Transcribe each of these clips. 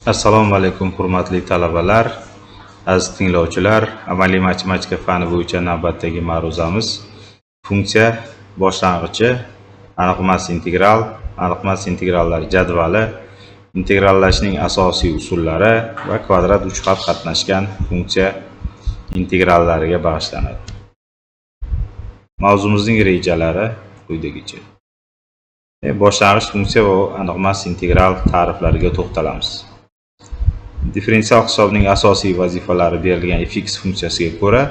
Assalomu alaykum hurmatli talabalar, aziz tinglovchilar. Amaliy matematika fani bo'yicha navbatdagi ma'ruzamiz funksiya boshlang'ichi, aniqmas integral, aniqmas integrallar jadvali, integrallashning asosiy usullari va kvadrat 3 xat qatnashgan funksiya integrallariga bag'ishlanadi. Mavzumizning rejalari quyidagicha. Boshlang'ich funksiya va aniqmas integral ta'riflariga to'xtalamiz. Differensial hisobning asosiy vazifalari berilgan fx funksiyasiga ko'ra,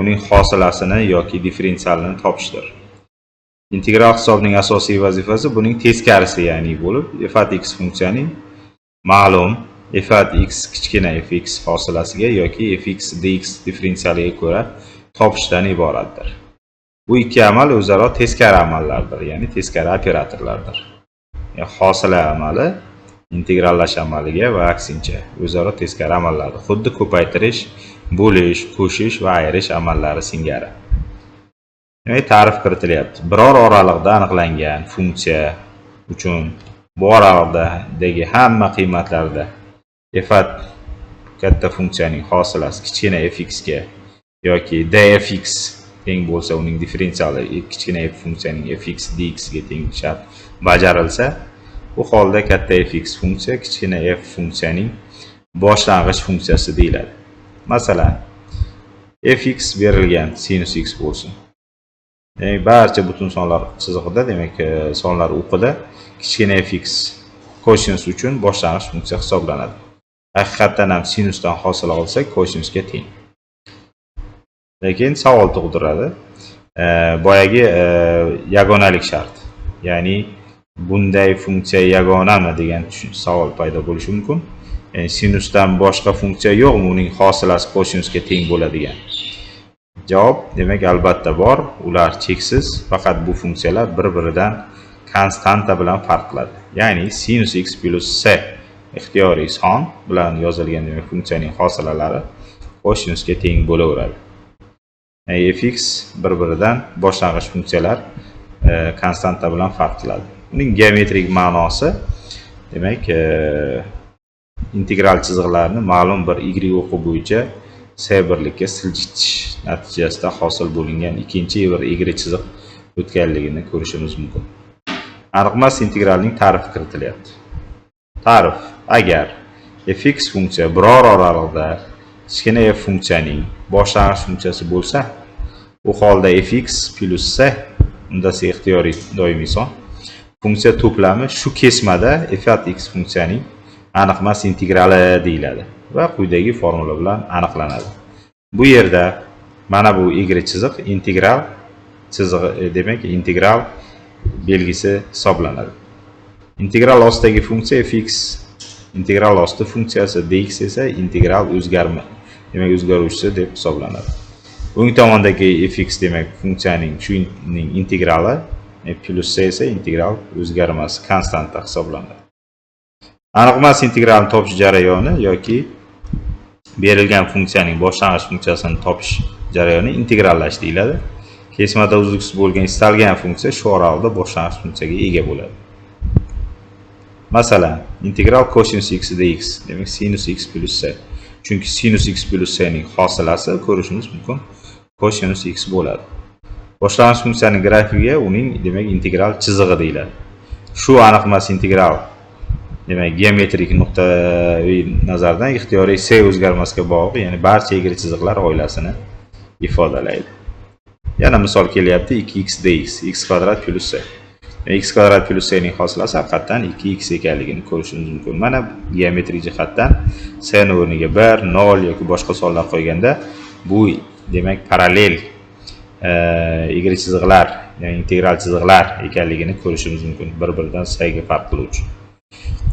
uning hosilasini yoki differensialini topishdir. Integral hisobning asosiy vazifasi buning teskarisi, ya'ni bo'lib, f at x funksiyaning ma'lum f at x kichkina fx hosilasiga yoki fx dx differensialiga ko'ra topishdan iboratdir. Bu ikki amal o'zaro teskari amallardir, ya'ni teskari operatorlardir. Hosila amali integrallash amaliga va aksincha o'zaro teskari amallardir. Xuddi ko'paytirish, bo'lish, qo'shish va ayirish amallari singari. Ta'rif kiritilyapti. Biror oraliqda aniqlangan funksiya uchun bu oraliqdagi hamma qiymatlarda f at katta funksiyaning hosilasi kichkina fx ga yoki dfx teng bo'lsa, uning differensiali kichkina f funksiyaning fx dx ga teng shart bajarilsa, bu holda katta fx funksiya kichkina f funksiyaning boshlang'ich funksiyasi deyiladi. Masalan, fx berilgan sinus x bo'lsin. Barcha butun sonlar chizig'ida, demak, sonlar o'qida kichkina fx kosinus uchun boshlang'ich funksiya hisoblanadi. Haqiqatdan ham sinusdan hosil olsak, kosinusga teng. Lekin savol tug'diradi. Boyagi yagonalik shart, ya'ni bunday funksiya yagonami degan savol paydo bo'lishi mumkin. Sinusdan boshqa funksiya yo'qmi uning hosilasi kosinusga teng bo'ladigan? Javob, demak, albatta bor. Ular cheksiz, faqat bu funksiyalar bir-biridan konstanta bilan farq qiladi. Ya'ni sinus x plus c ixtiyoriy son bilan yozilgan, demak, funksiyaning hosilalari kosinusga teng bo'laveradi. Fx bir-biridan boshlang'ich funksiyalar konstanta bilan farq qiladi. Uning geometrik ma'nosi, demak, integral chiziqlarni ma'lum bir y o'qi bo'yicha s birlikka siljitish natijasida hosil bo'lingan ikkinchi bir y chiziq o'tganligini ko'rishimiz mumkin. Aniqmas integralning ta'rifi kiritilyapti. Ta'rif: agar fx funksiya biror oraliqda kichkina f funksiyaning boshlang'ich funksiyasi bo'lsa, u holda fx plus c, unda c ixtiyoriy doimiy son, funksiya to'plami shu kesmada f at x funksiyaning aniqmas integrali deyiladi va quyidagi formula bilan aniqlanadi. Bu yerda mana bu y chiziq integral chizig'i, demak, integral belgisi hisoblanadi. Integral ostidagi funksiya fx, integral osti funksiyasi dx esa integral o'zgarma, demak, o'zgaruvchisi deb hisoblanadi. O'ng tomondagi fx, demak, funksiyaning shuning integrali, plus c esa integral o'zgarmasi, konstanta hisoblanadi. Aniqmas integralni topish jarayoni yoki berilgan funksiyaning boshlang'ich funksiyasini topish jarayoni integrallash deyiladi. Kesmada uzluksiz bo'lgan istalgan funksiya shu oraliqda boshlang'ich funksiyaga ega bo'ladi. Masalan, integral cosinus x dx, demak, sinus x plus c. Chunki sinus x plus c ning hosilasi ko'rishimiz mumkin cosinus x bo'ladi. Boshlang'ich funksiyaning grafikiga uning, demak, integral chizig'i deyiladi. Shu aniqmas integral, demak, geometrik nuqtaviy nazardan ixtiyoriy c o'zgarmasga bog'liq, ya'ni barcha y chiziqlar oilasini ifodalaydi. Yana misol kelyapti, 2x dx, x kvadrat plus c. X kvadrat plus c ning hosilasi haqiqatan 2x ekanligini ko'rishimiz mumkin. Mana geometrik jihatdan c ning o'rniga 1, 0 yoki boshqa sonlar qo'yganda bu, demak, parallel y chiziqlar, ya'ni integral chiziqlar ekanligini ko'rishimiz mumkin, bir-biridan c ga farq qiluvchi.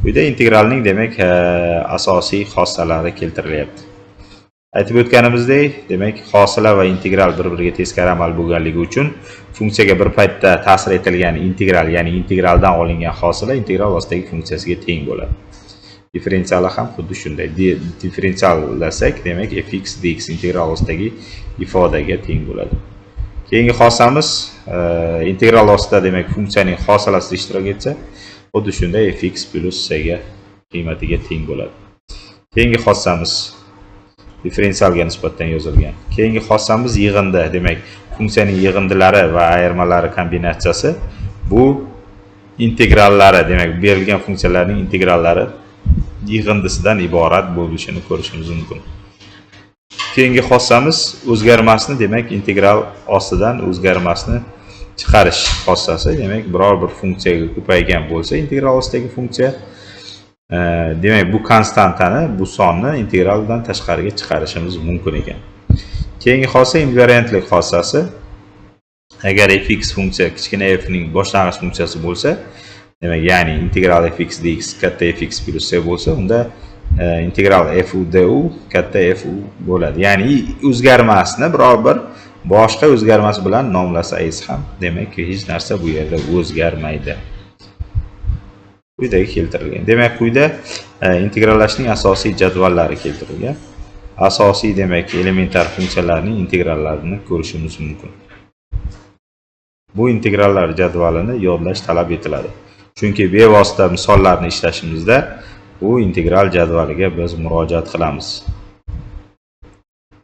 Quyida integralning, demak, asosiy xosalari keltirilyapti. Aytib o'tganimizdek, demak, hosila va integral bir-biriga teskari amal bo'lganligi uchun funksiyaga bir paytda ta'sir etilgan integral, ya'ni integraldan olingan hosila integral ostidagi funksiyasiga teng bo'ladi. Differensiali ham xuddi shunday. Differensiallasak, demak, fx dx integral ostidagi ifodaga teng bo'ladi. Keyingi xosamiz integral ostida, demak, funksiyaning hosilasida ishtirok etsa, xuddi shunday fx plus c ga qiymatiga teng bo'ladi. Keyingi xossamiz differensialga nisbatan yozilgan. Keyingi xossamiz yig'indi, demak, funksiyaning yig'indilari va ayirmalari kombinatsiyasi. Bu integrallari, demak, berilgan funksiyalarning integrallari yig'indisidan iborat bo'lishini ko'rishimiz mumkin. Keyingi xossamiz o'zgarmasni, demak, integral ostidan o'zgarmasni chiqarish xossasi. Demak, biror bir funksiyaga ko'paygan bo'lsa, integral ostidagi funksiya, demak, bu konstantani, bu sonni integraldan tashqariga chiqarishimiz mumkin ekan. Keyingi xossa invariantlik xossasi. Agar fx funksiya kichkina f ning boshlang'ich funksiyasi bo'lsa, demak, ya'ni integral fx dx katta fx plus c bo'lsa, unda integral fu du katta fu bo'ladi. Ya'ni o'zgarmasni biror bir boshqa o'zgarmas bilan nomlasangiz ham, demak, hech narsa bu yerda o'zgarmaydi. Quyidagi keltirilgan. Demak, quyida integrallashning asosiy jadvallari keltirilgan. Asosiy, demak, elementar funksiyalarning integrallarini ko'rishimiz mumkin. Bu integrallar jadvalini yodlash talab etiladi. Chunki bevosita misollarni ishlashimizda bu integral jadvaliga biz murojaat qilamiz.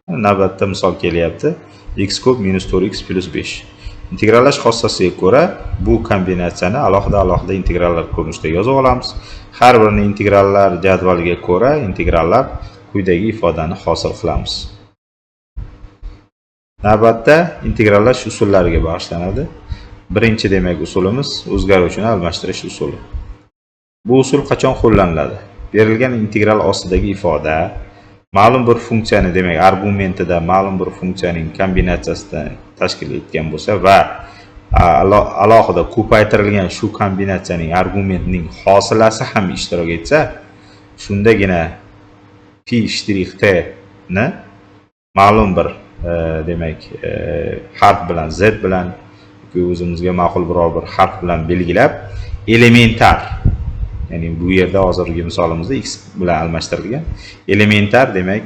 Navbatda misol kelyapti. X kub minus 4x plus 5. Integrallash xossasiga ko'ra bu kombinatsiyani alohida integrallar ko'rinishida yozib olamiz. Har birini integrallar jadvaliga ko'ra integrallar quyidagi ifodani hosil qilamiz. Navbatda integrallash usullariga bag'ishlanadi. Birinchi, demak, usulimiz o'zgaruvchini almashtirish usuli. Bu usul qachon qo'llaniladi? Berilgan integral ostidagi ifoda ma'lum bir funksiyani, demak, argumentida ma'lum bir funksiyaning kombinatsiyasidan tashkil etgan bo'lsa va alohida ko'paytirilgan shu kombinatsiyaning argumentining hosilasi ham ishtirok etsa, shundagina phi shtrix t ni ma'lum bir demak, harf bilan z bilan o'zimizga ma'qul biror bir harf bilan belgilab, elementar, ya'ni bu yerda hozirgi misolimizda x bilan almashtirilgan elementar, demak,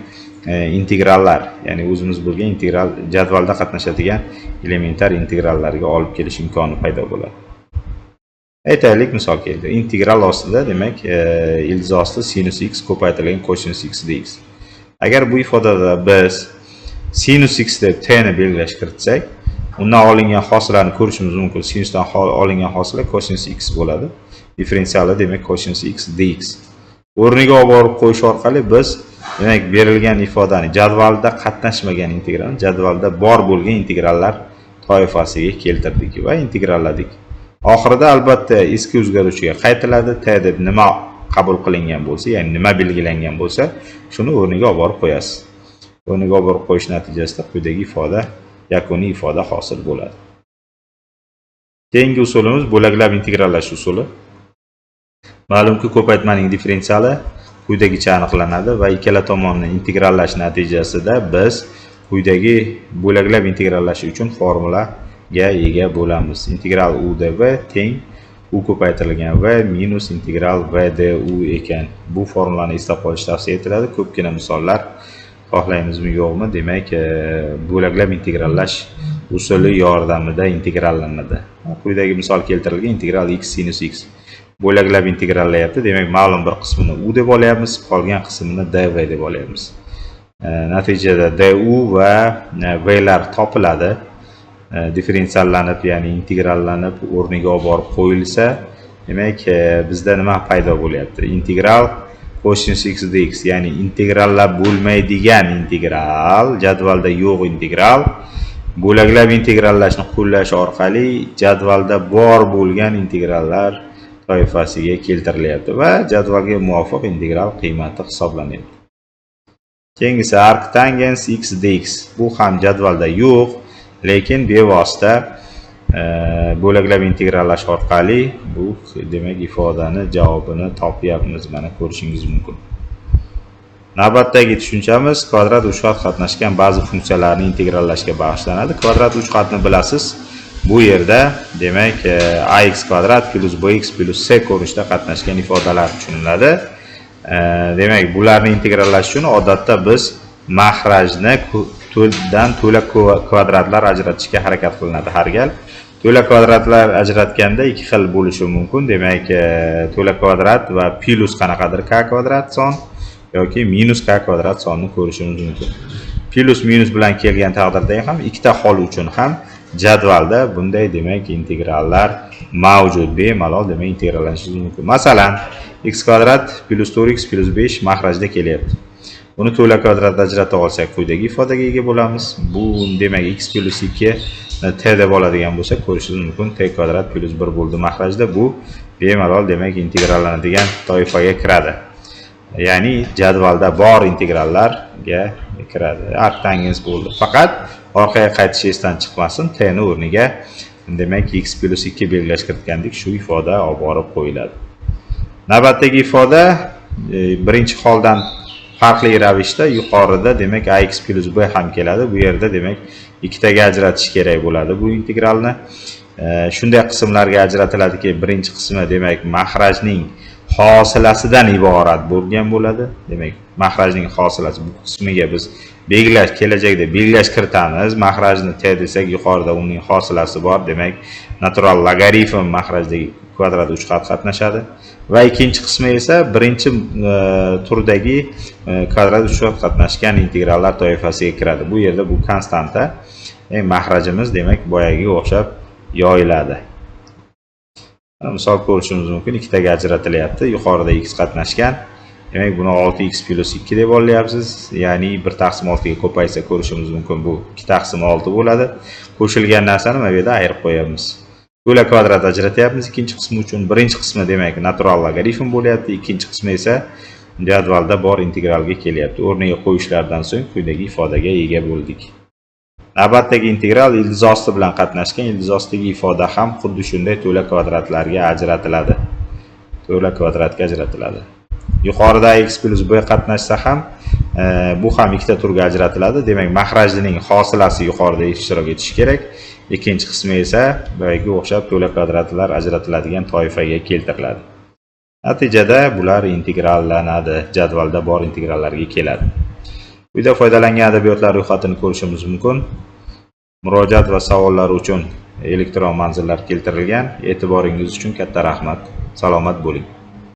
integrallar, ya'ni o'zimiz bo'lgan integral jadvalda qatnashadigan elementar integrallarga olib kelish imkoni paydo bo'ladi. Aytaylik, misol keldi. Integral ostida, demak, ildiz osti sinus x ko'paytirilgan cosinus x dx. Agar bu ifodada biz sinus x deb t ni belgilash kiritsak, undan olingan hosilani ko'rishimiz mumkin. Sinusdan olingan hosila cosinus x bo'ladi. Differensiali, demak, cosinus x dx. O'rniga olib borib qo'yish orqali biz, demak, berilgan ifodani jadvalda qatnashmagan integralni jadvalda bor bo'lgan integrallar toifasiga keltirdik va integralladik. Oxirida albatta eski o'zgaruvchiga qaytiladi. T deb nima qabul qilingan bo'lsa, ya'ni nima belgilangan bo'lsa, shuni o'rniga olib borib qo'yasiz. O'rniga olib borib qo'yish natijasida quyidagi ifoda, yakuniy ifoda hosil bo'ladi. Keyingi usulimiz bo'laklab integrallash usuli. Ma'lumki, ko'paytmaning differensiali quyidagicha aniqlanadi va ikkala tomonni integrallash natijasida biz quyidagi bo'laklab integrallash uchun formulaga ega bo'lamiz. Integral u dv teng u ko'paytirilgan v minus integral v du ekan. Bu formulani eslab qolish tavsiya etiladi. Ko'pgina misollar xohlaymizmi yo'qmi, demak, bo'laklab integrallash usuli yordamida integrallanadi. Quyidagi misol keltirilgan integral x sinus x bo'laklab integrallayapti. Demak, ma'lum bir qismini u deb olyapmiz, qolgan qismini dv deb olyapmiz. Natijada du va v lar topiladi. Differensiallanib, ya'ni integrallanib o'rniga olib borib qo'yilsa, demak, bizda nima paydo bo'lyapti? Integral cosinus x dx, ya'ni integrallab bo'lmaydigan integral, jadvalda yo'q integral bo'laklab integrallashni qo'llash orqali jadvalda bor bo'lgan integrallar toifasiga keltirilyapti va jadvalga muvofiq integral qiymati hisoblanadi. Keyingisi arctangens x dx. Bu ham jadvalda yo'q, lekin bevosita bo'laklab integrallash orqali bu, demak, ifodani javobini topyapmiz. Mana ko'rishingiz mumkin. Navbatdagi tushunchamiz kvadrat uchqat qatnashgan ba'zi funksiyalarni integrallashga bag'ishlanadi. Kvadrat uchqatni bilasiz. Bu yerda, demak, ax kvadrat plus bx plus c ko'rinishda qatnashgan ifodalar tushuniladi. Demak, bularni integrallash uchun odatda biz mahrajni to'ldan to'la kvadratlar ajratishga harakat qilinadi har gal. To'la kvadratlar ajratganda ikki xil bo'lishi mumkin. Demak, to'la kvadrat va plus qanaqadir k kvadrat son yoki minus k kvadrat sonni ko'rishimiz mumkin. Plus minus bilan kelgan taqdirda ham ikkita hol uchun ham jadvalda bunday demak integrallar mavjud. Bemalol demak integrallanishingiz mumkin. Masalan, x kvadrat plus 4x plus 5 mahrajda kelyapti. Buni to'la kvadratda ajrata olsak quyidagi ifodaga ega bo'lamiz. Bu demak x plus 2 t deb oladigan bo'lsak ko'rishingiz mumkin. T kvadrat plus 1 bo'ldi mahrajda. Bu bemalol demak integrallanadigan toifaga kiradi. Ya'ni jadvalda bor integrallarga kiradi. Artangiz bo'ldi. Faqat orqaga qaytish esdan chiqmasin. T ni o'rniga demak x plus 2 belgilash kiritgandik. Shu ifoda olib borib qo'yiladi. Navbatdagi ifoda birinchi holdan farqli ravishda yuqorida demak ax plus b ham keladi. Bu yerda demak ikkitaga ajratish kerak bo'ladi bu integralni. Shunday qismlarga ajratiladiki, birinchi qismi demak mahrajning hosilasidan iborat bo'lgan bo'ladi. Demak, mahrajning hosilasi bu qismiga biz belgilash kelajakda belgilash kiritamiz. Mahrajni t desak, yuqorida uning hosilasi bor. Demak, natural logaritm mahrajdagi kvadrat 3 qat qatnashadi. Va ikkinchi qismi esa birinchi turdagi kvadrat 3 qat qatnashgan integrallar toifasiga kiradi. Bu yerda bu konstanta, mahrajimiz demak boyagiga o'xshab yoyiladi. Misol ko'rishimiz mumkin, ikkitaga ajratilyapti. Yuqorida x qatnashgan. Demak, buni 6x plus 2 deb olyapsiz. Ya'ni 1/6 ga ko'paysa ko'rishimiz mumkin, bu 2/6 bo'ladi. Qo'shilgan narsani mana bu yerda ayirib qo'yamiz. To'la kvadrat ajratyapmiz ikkinchi qismi uchun. Birinchi qismi demak natural logaritm bo'lyapti, ikkinchi qismi esa jadvalda bor integralga kelyapti. O'rniga qo'yishlardan so'ng quyidagi ifodaga ega bo'ldik. Navbatdagi integral ildiz osti bilan qatnashgan. Ildiz ostidagi ifoda ham xuddi shunday to'la kvadratlarga ajratiladi. To'la kvadratga ajratiladi. Yuqorida x plus b qatnashsa ham bu ham ikkita turga ajratiladi. Demak, mahrajning hosilasi yuqorida ishtirok etishi kerak. Ikkinchi qismi esa boyagiga o'xshab to'la kvadratlar ajratiladigan toifaga keltiriladi. Natijada bular integrallanadi, jadvalda bor integrallarga keladi. Quyida foydalangan adabiyotlar ro'yxatini ko'rishimiz mumkin. Murojaat va savollar uchun elektron manzillar keltirilgan. E'tiboringiz uchun katta rahmat. Salomat bo'ling.